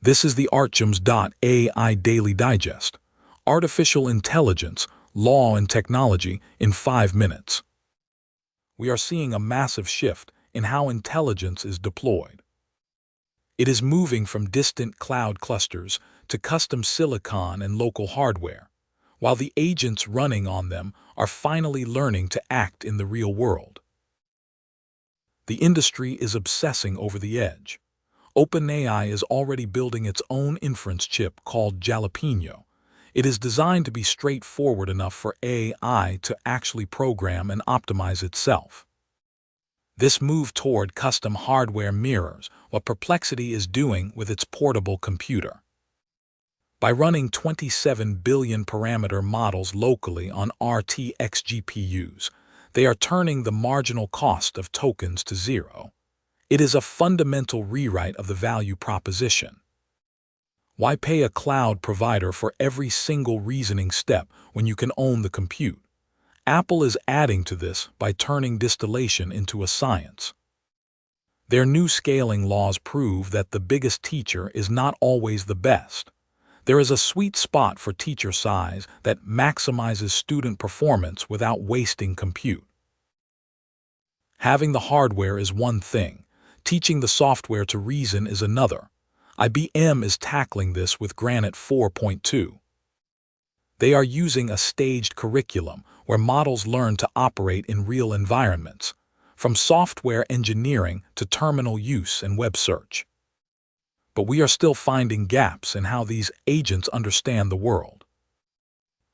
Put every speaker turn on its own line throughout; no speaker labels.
This is the artjoms.ai Daily Digest. Artificial Intelligence, Law and Technology in 5 minutes. We are seeing a massive shift in how intelligence is deployed. It is moving from distant cloud clusters to custom silicon and local hardware, while the agents running on them are finally learning to act in the real world. The industry is obsessing over the edge. OpenAI is already building its own inference chip called Jalapeño. It is designed to be straightforward enough for AI to actually program and optimize itself. This move toward custom hardware mirrors what Perplexity is doing with its portable computer. By running 27 billion parameter models locally on RTX GPUs, they are turning the marginal cost of tokens to zero. It is a fundamental rewrite of the value proposition. Why pay a cloud provider for every single reasoning step when you can own the compute? Apple is adding to this by turning distillation into a science. Their new scaling laws prove that the biggest teacher is not always the best. There is a sweet spot for teacher size that maximizes student performance without wasting compute. Having the hardware is one thing. Teaching the software to reason is another. IBM is tackling this with Granite 4.2. They are using a staged curriculum where models learn to operate in real environments, from software engineering to terminal use and web search. But we are still finding gaps in how these agents understand the world.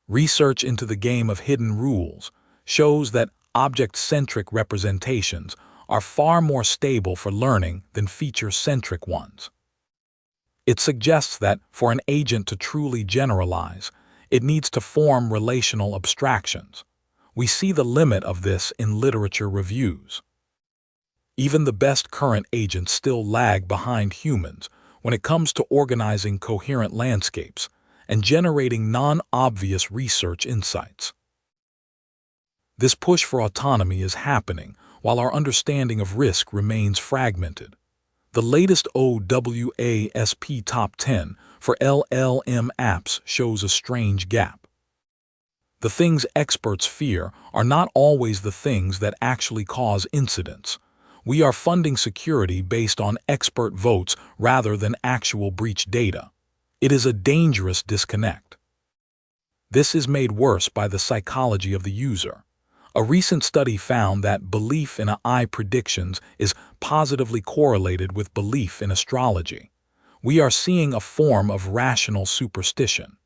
Research into the game of hidden rules shows that object-centric representations are far more stable for learning than feature-centric ones. It suggests that for an agent to truly generalize, it needs to form relational abstractions. We see the limit of this in literature reviews. Even the best current agents still lag behind humans when it comes to organizing coherent landscapes and generating non-obvious research insights. This push for autonomy is happening while our understanding of risk remains fragmented. The latest OWASP Top 10 for LLM apps shows a strange gap. The things experts fear are not always the things that actually cause incidents. We are funding security based on expert votes rather than actual breach data. It is a dangerous disconnect. This is made worse by the psychology of the user. A recent study found that belief in AI predictions is positively correlated with belief in astrology. We are seeing a form of rational superstition.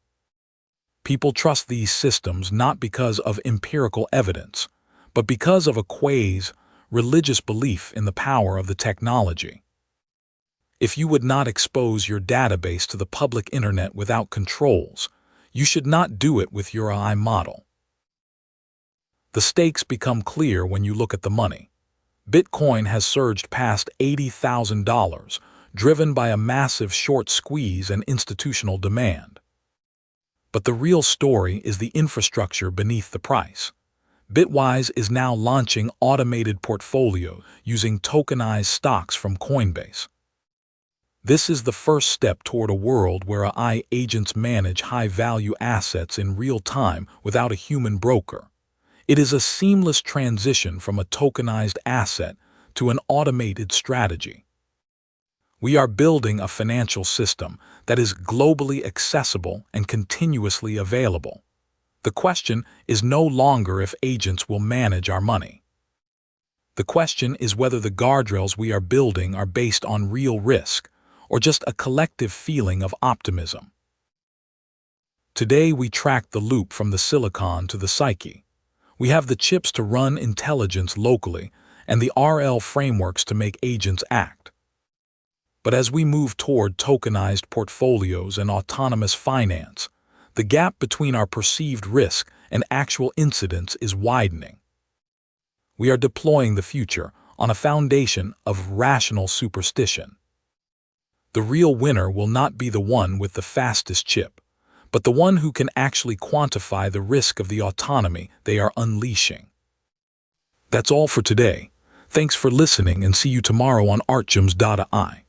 People trust these systems not because of empirical evidence, but because of a quasi-religious belief in the power of the technology. If you would not expose your database to the public internet without controls, you should not do it with your AI model. The stakes become clear when you look at the money. Bitcoin has surged past $80,000, driven by a massive short squeeze and institutional demand. But the real story is the infrastructure beneath the price. Bitwise is now launching automated portfolios using tokenized stocks from Coinbase. This is the first step toward a world where AI agents manage high-value assets in real time without a human broker. It is a seamless transition from a tokenized asset to an automated strategy. We are building a financial system that is globally accessible and continuously available. The question is no longer if agents will manage our money. The question is whether the guardrails we are building are based on real risk or just a collective feeling of optimism. Today we track the loop from the silicon to the psyche. We have the chips to run intelligence locally and the RL frameworks to make agents act. But as we move toward tokenized portfolios and autonomous finance, the gap between our perceived risk and actual incidents is widening. We are deploying the future on a foundation of rational superstition. The real winner will not be the one with the fastest chip, but the one who can actually quantify the risk of the autonomy they are unleashing. That's all for today. Thanks for listening and see you tomorrow on artjoms.ai.